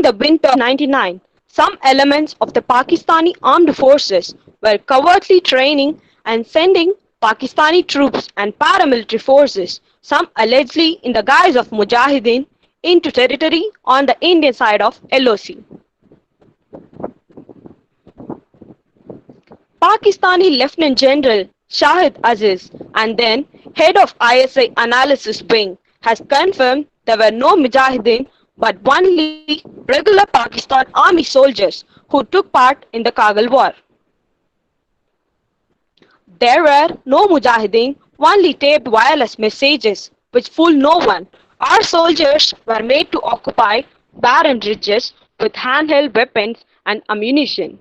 the winter of 1999, some elements of the Pakistani armed forces were covertly training and sending Pakistani troops and paramilitary forces, some allegedly in the guise of Mujahideen, into territory on the Indian side of LOC. Pakistani Lieutenant General Shahid Aziz and then head of ISI Analysis Wing has confirmed there were no Mujahideen but only regular Pakistan Army soldiers who took part in the Kargil War. There were no Mujahideen, only taped wireless messages which fooled no one. Our soldiers were made to occupy barren ridges with handheld weapons and ammunition.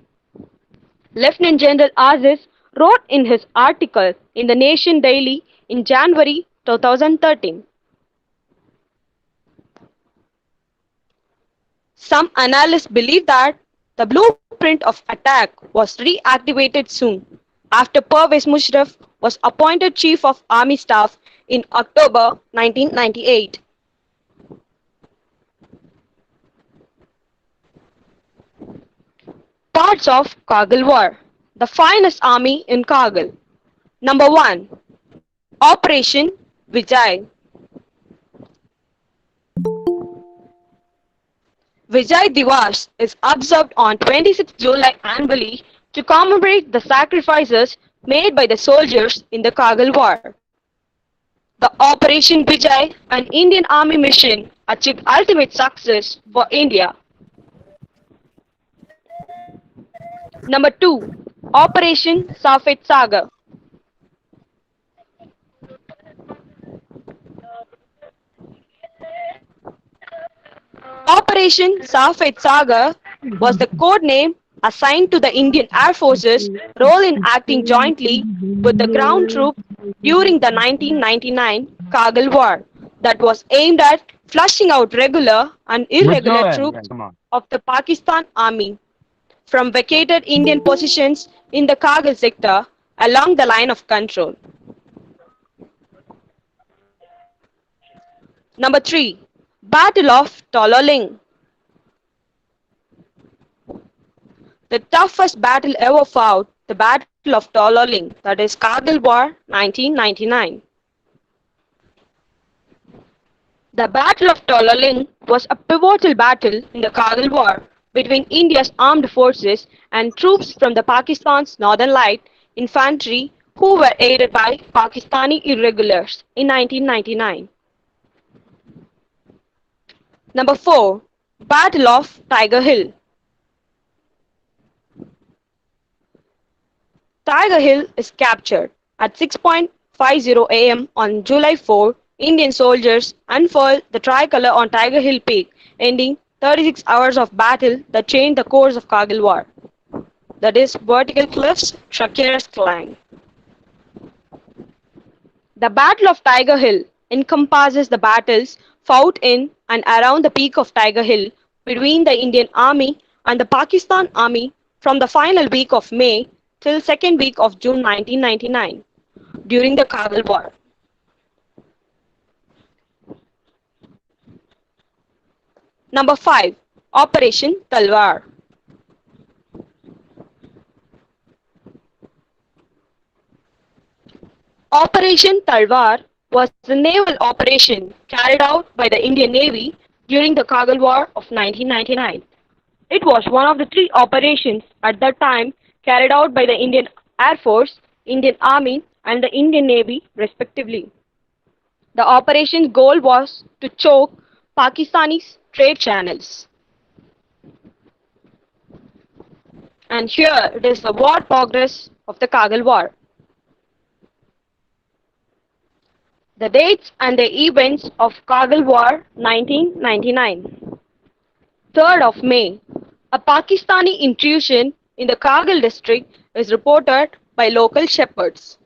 Lieutenant General Aziz wrote in his article in the Nation Daily in January 2013. Some analysts believe that the blueprint of attack was reactivated soon after Pervez Musharraf was appointed Chief of Army Staff in October 1998. Parts of Kargil War. The finest army in Kargil. Number 1. Operation Vijay. Vijay Diwas is observed on 26 July annually to commemorate the sacrifices made by the soldiers in the Kargil War. The Operation Vijay, an Indian Army mission, achieved ultimate success for India. Number 2. Operation Safed Sagar. Operation Safed Sagar was the code name assigned to the Indian Air Force's role in acting jointly with the ground troops during the 1999 Kargil War that was aimed at flushing out regular and irregular troops of the Pakistan Army from vacated Indian positions in the Kargil sector along the line of control. Number 3. Battle of Tololing. The toughest battle ever fought, the Battle of Tololing, that is Kargil War 1999. The Battle of Tololing was a pivotal battle in the Kargil War between India's armed forces and troops from the Pakistan's Northern Light Infantry who were aided by Pakistani irregulars in 1999. Number 4. Battle of Tiger Hill. Tiger Hill is captured. At 6:50 am on July 4, Indian soldiers unfurled the tricolour on Tiger Hill Peak, ending 36 hours of battle that changed the course of Kargil War. That is, vertical cliffs, treacherous climb. The Battle of Tiger Hill encompasses the battles fought in and around the peak of Tiger Hill between the Indian Army and the Pakistan Army from the final week of May till second week of June 1999 during the Kargil War. Number 5. Operation Talwar. Operation Talwar was a naval operation carried out by the Indian Navy during the Kargil War of 1999. It was one of the 3 operations at that time carried out by the Indian Air Force, Indian Army and the Indian Navy respectively. The operation's goal was to choke Pakistani's trade channels. And here it is the war progress of the Kargil War. The dates and the events of Kargil War 1999. 3rd of May. A Pakistani intrusion in the Kargil district is reported by local shepherds.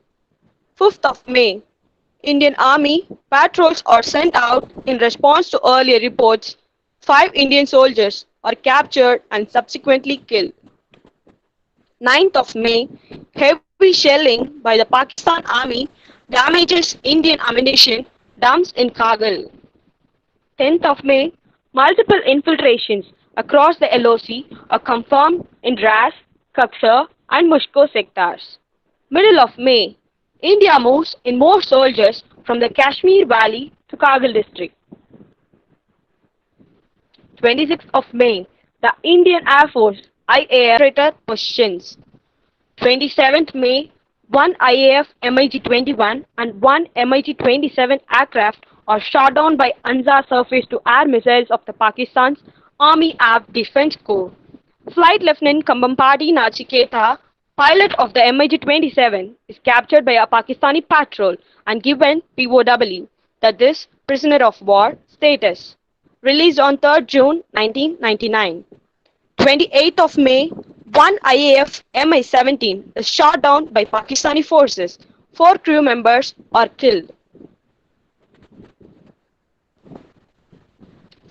5th of May. Indian Army patrols are sent out in response to earlier reports. 5 Indian soldiers are captured and subsequently killed. 9th of May. Heavy shelling by the Pakistan Army damages Indian ammunition dumps in Kargil. 10th of May, multiple infiltrations across the LOC are confirmed in Dras, Kaksar and Mushko sectors. Middle of May, India moves in more soldiers from the Kashmir Valley to Kargil district. 26th of May, the Indian Air Force IAF operator positions. 27th May, one IAF MiG-21 and one MiG-27 aircraft are shot down by Ansar surface-to-air missiles of the Pakistan's Army Air Defense Corps. Flight Lieutenant Kambampati Nachiketa, pilot of the MiG-27, is captured by a Pakistani patrol and given POW, that is, prisoner of war status. Released on 3rd June 1999. 28th of May, one IAF Mi-17 is shot down by Pakistani forces. 4 crew members are killed.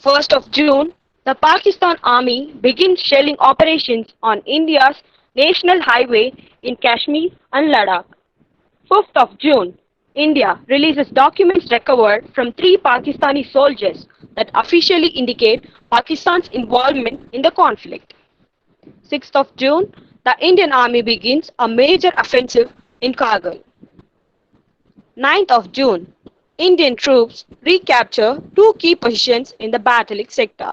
1st of June, the Pakistan Army begins shelling operations on India's national highway in Kashmir and Ladakh. 5th of June, India releases documents recovered from 3 Pakistani soldiers that officially indicate Pakistan's involvement in the conflict. 6th of June, the Indian Army begins a major offensive in Kargil. 9th of June, Indian troops recapture 2 key positions in the Batalik sector.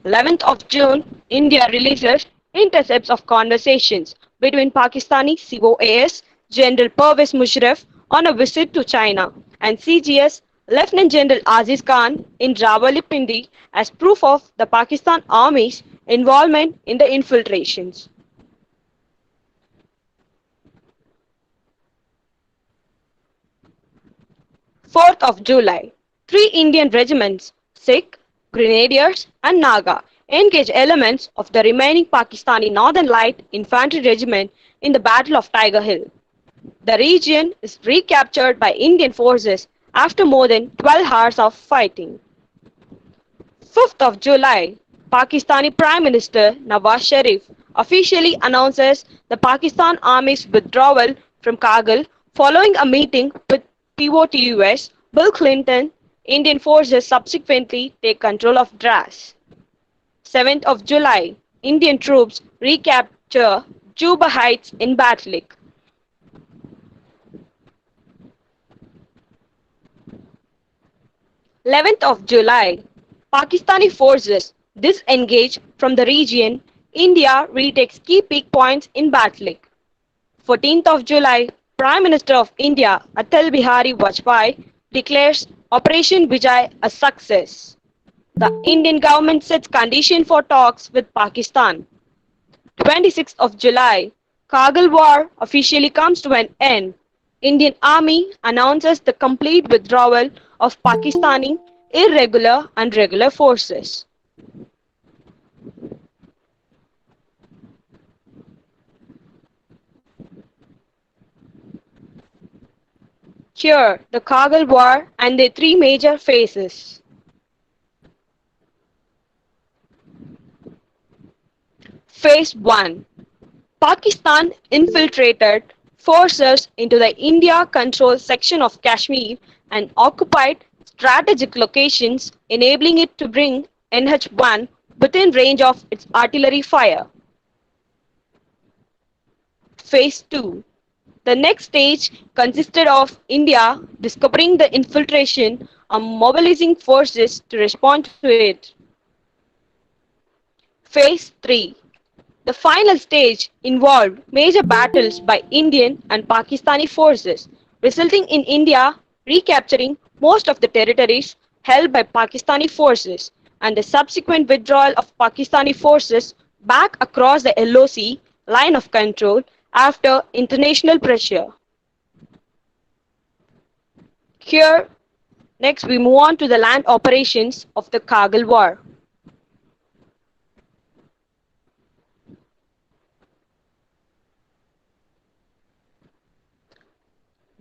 11th of June, India releases intercepts of conversations between Pakistani COAS General Pervez Musharraf on a visit to China and CGS Lieutenant General Aziz Khan in Rawalpindi as proof of the Pakistan Army's involvement in the infiltrations. Fourth of July, 3 Indian regiments, Sikh, Grenadiers and Naga, engage elements of the remaining Pakistani Northern Light Infantry Regiment in the Battle of Tiger Hill. The region is recaptured by Indian forces after more than 12 hours of fighting. 5th of July, Pakistani Prime Minister Nawaz Sharif officially announces the Pakistan Army's withdrawal from Kargil following a meeting with POTUS Bill Clinton. Indian forces subsequently take control of Dras. 7th of July, Indian troops recapture Juba Heights in Batlik. 11th of July, Pakistani forces disengage from the region. India retakes key peak points in Batlik. 14th of July, Prime Minister of India Atal Bihari Vajpayee declares Operation Vijay a success. The Indian government sets condition for talks with Pakistan. 26th of July, Kargil war officially comes to an end. Indian Army announces the complete withdrawal of Pakistani irregular and regular forces. Here, the Kargil war and the 3 major phases. Phase 1. Pakistan infiltrated forces into the India-controlled section of Kashmir and occupied strategic locations, enabling it to bring NH-1 within range of its artillery fire. Phase 2. The next stage consisted of India discovering the infiltration and mobilizing forces to respond to it. Phase 3. The final stage involved major battles by Indian and Pakistani forces, resulting in India recapturing most of the territories held by Pakistani forces and the subsequent withdrawal of Pakistani forces back across the LOC line of control after international pressure. Here, next we move on to the land operations of the Kargil war.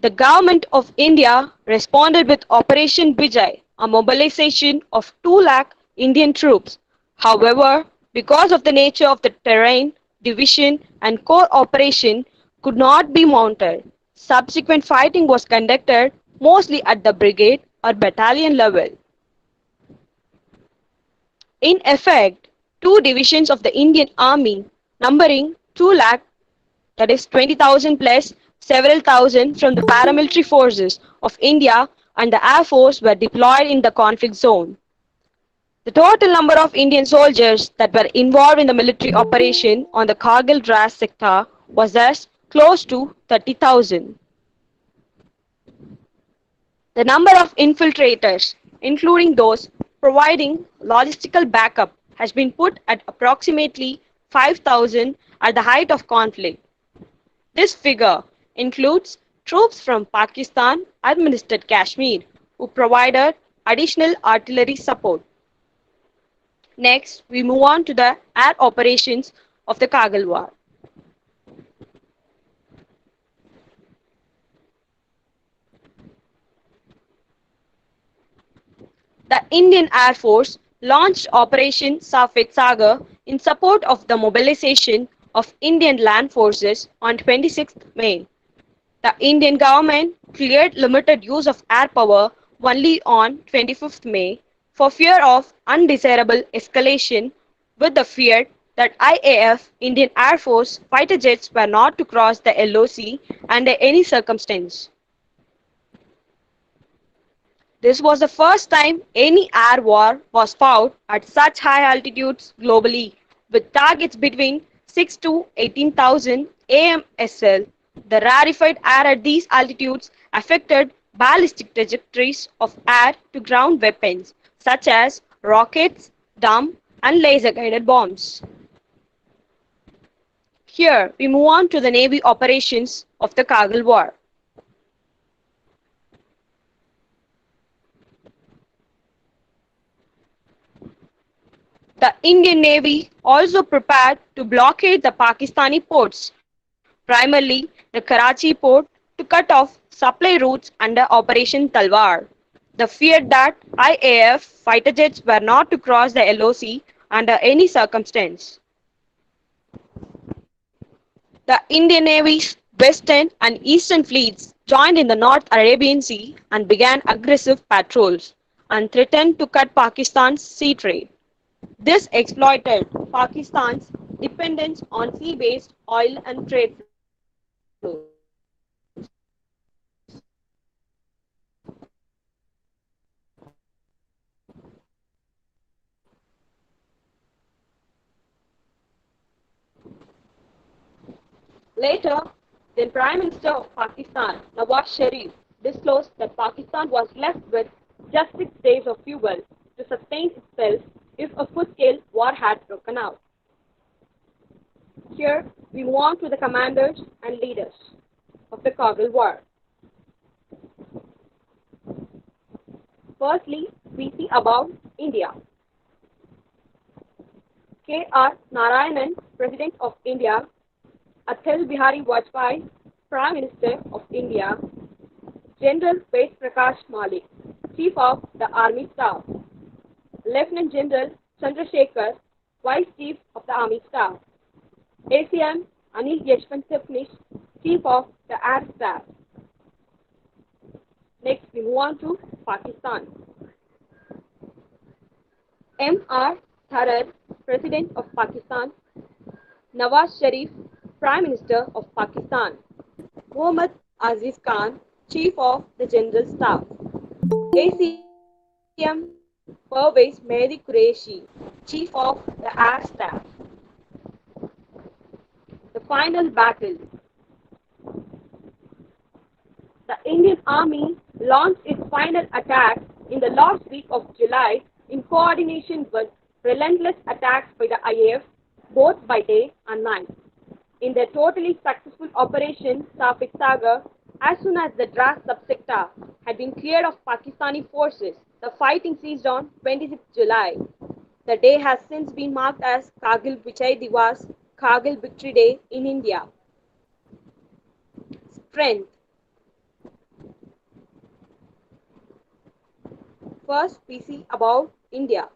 The government of India responded with Operation Vijay, a mobilization of 2 lakh Indian troops. However, because of the nature of the terrain, division and core operation could not be mounted. Subsequent fighting was conducted mostly at the brigade or battalion level. In effect, two divisions of the Indian Army, numbering 2 lakh, that is 20,000 plus several thousand from the paramilitary forces of India and the Air Force, were deployed in the conflict zone. The total number of Indian soldiers that were involved in the military operation on the Kargil Dras sector was thus close to 30,000. The number of infiltrators, including those providing logistical backup, has been put at approximately 5,000 at the height of conflict. This figure includes troops from Pakistan administered Kashmir who provided additional artillery support. Next, we move on to the air operations of the Kargil War. The Indian Air Force launched Operation Safed Sagar in support of the mobilization of Indian land forces on 26th May. The Indian government cleared limited use of air power only on 25th May for fear of undesirable escalation, with the fear that IAF Indian Air Force fighter jets were not to cross the LOC under any circumstance. This was the first time any air war was fought at such high altitudes globally, with targets between 6 to 18,000 AMSL. The rarefied air at these altitudes affected ballistic trajectories of air to ground weapons such as rockets, dome, and laser guided bombs. Here we move on to the Navy operations of the Kargil War. The Indian Navy also prepared to blockade the Pakistani ports, primarily the Karachi port, to cut off supply routes under Operation Talwar. The fear that IAF fighter jets were not to cross the LOC under any circumstance. The Indian Navy's Western and Eastern fleets joined in the North Arabian Sea and began aggressive patrols and threatened to cut Pakistan's sea trade. This exploited Pakistan's dependence on sea-based oil and trade flows. Later, then Prime Minister of Pakistan, Nawaz Sharif, disclosed that Pakistan was left with just 6 days of fuel to sustain itself if a full-scale war had broken out. Here, we move on to the commanders and leaders of the Kargil War. Firstly, we see about India. K.R. Narayanan, President of India; Atal Bihari Vajpayee, Prime Minister of India; General Ved Prakash Malik, Chief of the Army Staff; Lieutenant General Chandrasekhar, Vice Chief of the Army Staff; ACM Anil Yashwant Tipnis, Chief of the Air Staff. Next, we move on to Pakistan. M.R. Tharar, President of Pakistan; Nawaz Sharif, Prime Minister of Pakistan; Muhammad Aziz Khan, Chief of the General Staff; ACM Pervez Mehdi Qureshi, Chief of the Air Staff. The final battle. The Indian Army launched its final attack in the last week of July in coordination with relentless attacks by the IAF both by day and night. In their totally successful Operation Safed Sagar, as soon as the Dras subsector had been cleared of Pakistani forces, the fighting ceased on 26 July. The day has since been marked as Kargil Vijay Divas, Kargil Victory Day in India. Strength. First, we see about India.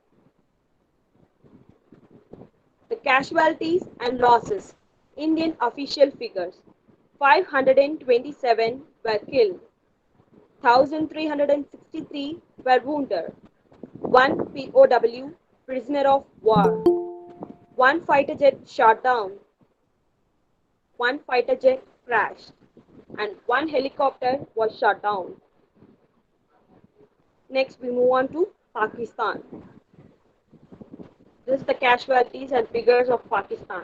The casualties and losses. Indian official figures. 527 were killed. 1,363 were wounded. 1 POW Prisoner of war. One fighter jet shot down, one fighter jet crashed, and one helicopter was shot down. Next, we move on to Pakistan. This is the casualties and figures of Pakistan.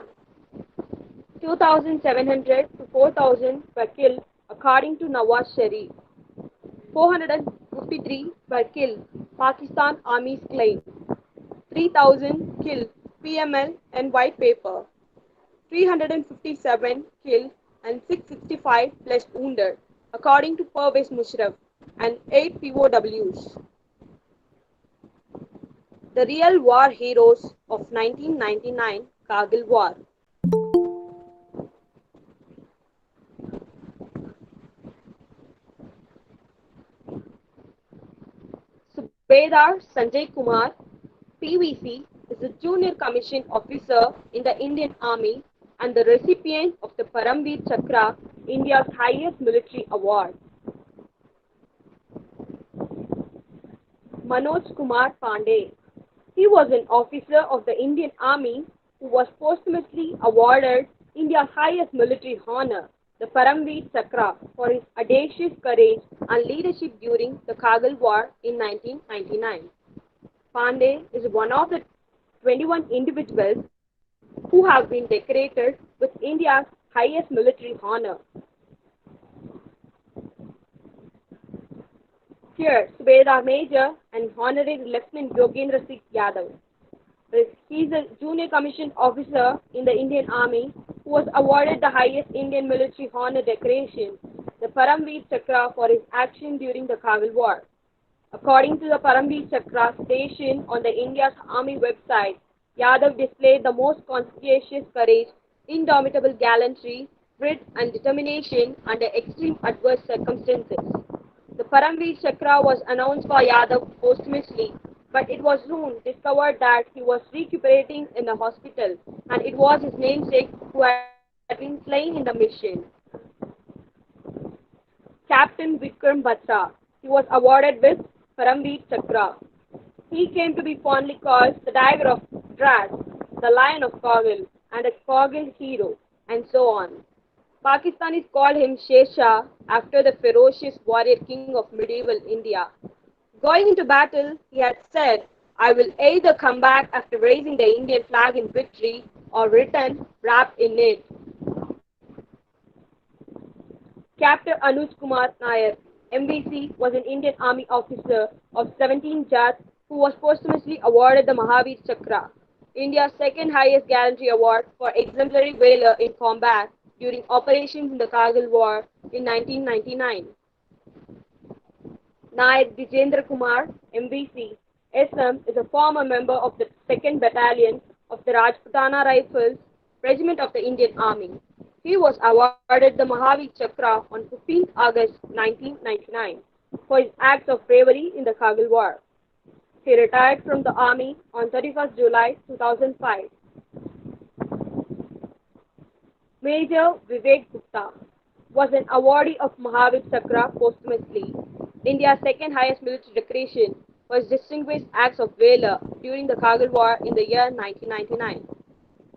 2,700 to 4,000 were killed according to Nawaz Sharif. 453 were killed, Pakistan Army's claim. 3,000 killed, PML and white paper. 357 killed and 665 plus wounded, according to Pervez Musharraf, and 8 POWs. The real war heroes of 1999 Kargil War. Subedar Sanjay Kumar, PVC, is a junior commissioned officer in the Indian Army and the recipient of the Paramveer Chakra, India's highest military award. Manoj Kumar Pandey. He was an officer of the Indian Army who was posthumously awarded India's highest military honor, the Paramveer Chakra, for his audacious courage and leadership during the Kargil War in 1999. Pandey is one of the 21 individuals who have been decorated with India's highest military honor. Here, Subedar Major and Honorary Lieutenant Yogendra Singh Yadav. He is a junior commissioned officer in the Indian Army who was awarded the highest Indian military honor decoration, the Paramveer Chakra, for his action during the Kargil War. According to the Paramveer Chakra station on the India's Army website, Yadav displayed the most conscientious courage, indomitable gallantry, grit and determination under extreme adverse circumstances. The Paramveer Chakra was announced for Yadav posthumously, but it was soon discovered that he was recuperating in the hospital and it was his namesake who had been slain in the mission. Captain Vikram Batra. He was awarded with Paramveer Chakra. He came to be fondly called the Tiger of Dras, the Lion of Kargil, and a Kargil hero, and so on. Pakistanis called him Sher Shah after the ferocious warrior king of medieval India. Going into battle, he had said, "I will either come back after raising the Indian flag in victory or return wrapped in it." Captain Anuj Kumar Nair, MVC, was an Indian Army officer of 17 Jats who was posthumously awarded the Mahavir Chakra, India's second highest gallantry award for exemplary valor in combat during operations in the Kargil War in 1999. Nair Vijendra Kumar, MVC, SM, is a former member of the 2nd Battalion of the Rajputana Rifles Regiment of the Indian Army. He was awarded the Mahavir Chakra on 15th August 1999 for his acts of bravery in the Kargil War. He retired from the Army on 31st July 2005. Major Vivek Gupta was an awardee of Mahavir Chakra posthumously, India's second highest military decoration for his distinguished acts of valor during the Kargil War in the year 1999.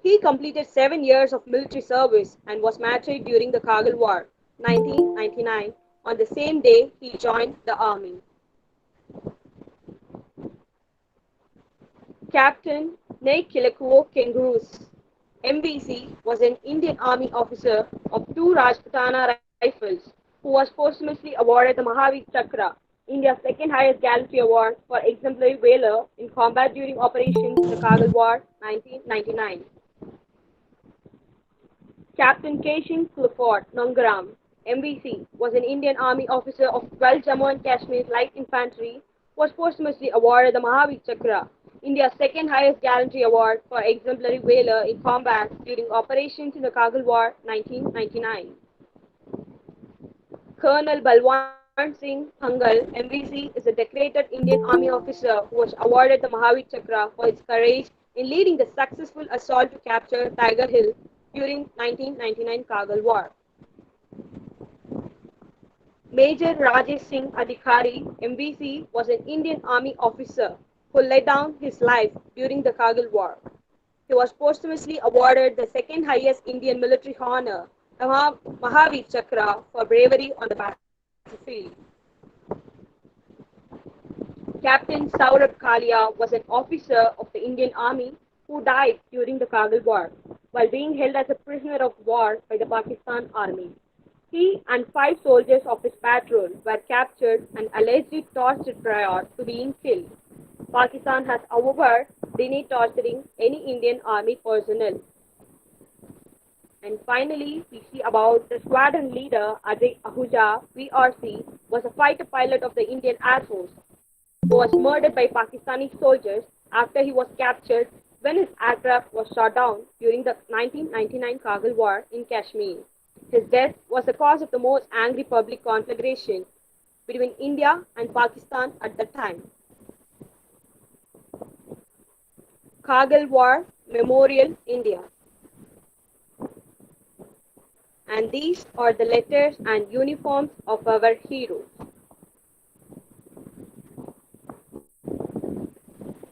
He completed 7 years of military service and was martyred during the Kargil War, 1999. On the same day, he joined the army. Captain Naikilekuo Kenguru's MVC was an Indian Army officer of 2 Rajputana Rifles who was posthumously awarded the Mahavir Chakra, India's second highest gallantry award for exemplary valor in combat during operations in the Kargil War, 1999. Captain Keshin Clifford Nangaram, MVC, was an Indian Army officer of 12 Jammu and Kashmir Light Infantry, was posthumously awarded the Mahavir Chakra, India's second highest gallantry award for exemplary valor in combat during operations in the Kargil War, 1999. Colonel Balwant Singh Hangal, MVC, is a decorated Indian Army officer who was awarded the Mahavir Chakra for his courage in leading the successful assault to capture Tiger Hill during 1999 Kargil War. Major Rajesh Singh Adhikari, MVC, was an Indian Army officer who laid down his life during the Kargil War. He was posthumously awarded the second highest Indian military honor, the Mahavir Chakra, for bravery on the battlefield. Captain Saurabh Kalia was an officer of the Indian Army who died during the Kargil War while being held as a prisoner of war by the Pakistan Army. He and 5 soldiers of his patrol were captured and allegedly tortured prior to being killed. Pakistan has, however, denied torturing any Indian Army personnel. And finally, we see about the squadron leader Ajay Ahuja, VRC, was a fighter pilot of the Indian Air Force who was murdered by Pakistani soldiers after he was captured when his aircraft was shot down during the 1999 Kargil War in Kashmir. His death was the cause of the most angry public conflagration between India and Pakistan at the time. Kargil War Memorial, India. And these are the letters and uniforms of our heroes.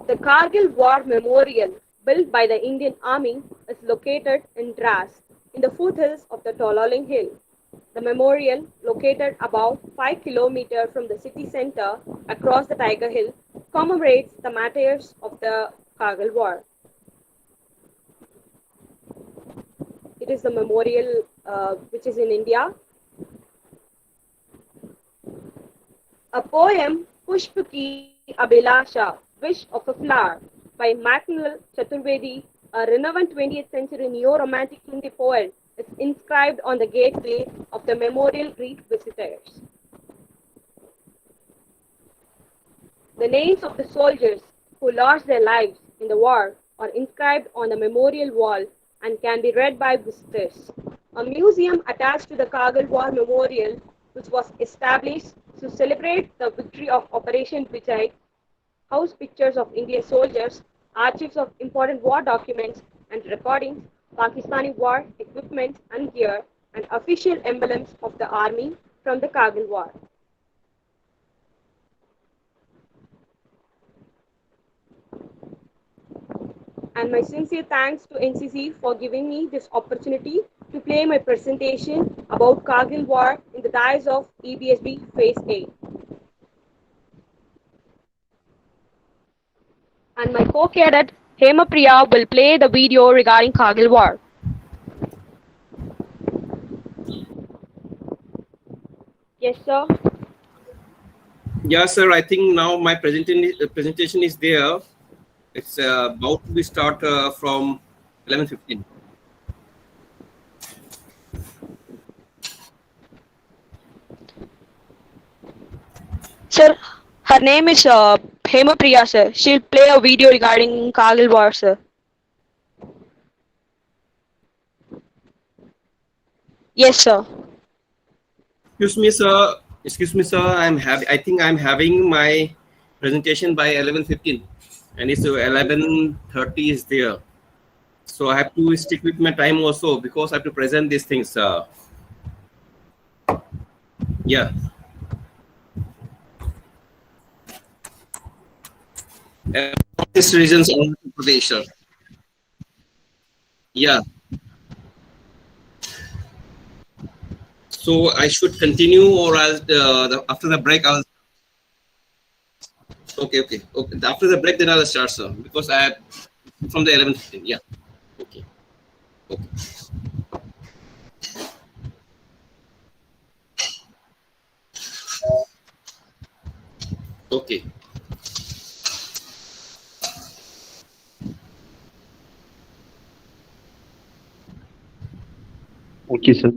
The Kargil War Memorial, built by the Indian Army, is located in Dras, in the foothills of the Tololing Hill. The memorial, located about 5 kilometers from the city center across the Tiger Hill, commemorates the martyrs of the Kargil War. It is the memorial which is in India. A poem, Pushp Ki Abhilasha, Wish of a Flower, by Macnil Chaturvedi, a renowned 20th century neo-romantic Hindi poet, is inscribed on the gateway of the memorial greet visitors. The names of the soldiers who lost their lives in the war are inscribed on the memorial wall and can be read by visitors. A museum attached to the Kargil War Memorial, which was established to celebrate the victory of Operation Vijay, house pictures of Indian soldiers, archives of important war documents and recordings, Pakistani war equipment and gear, and official emblems of the army from the Kargil War. And my sincere thanks to NCC for giving me this opportunity to play my presentation about Kargil War in the dais of EBSB Phase 8. And my co-cadet Hema Priya will play the video regarding Kargil War. Yes, sir. Yeah, sir. I think now my presentation is there. It's about to be start from 11:15. Sir, her name is Hema Priya, sir. She'll play a video regarding Kargil War, sir. Yes, sir. Excuse me, sir. Excuse me, sir. I think I'm having my presentation by 11:15, and it's 11:30 is there. So I have to stick with my time also because I have to present these things. Yeah. These regions on Pradesh. Yeah. So I should continue, or after the break, I'll. Okay. After the break, then I'll start, sir, because I have from the 11:15. Yeah. Okay. Okay. Okay, sir.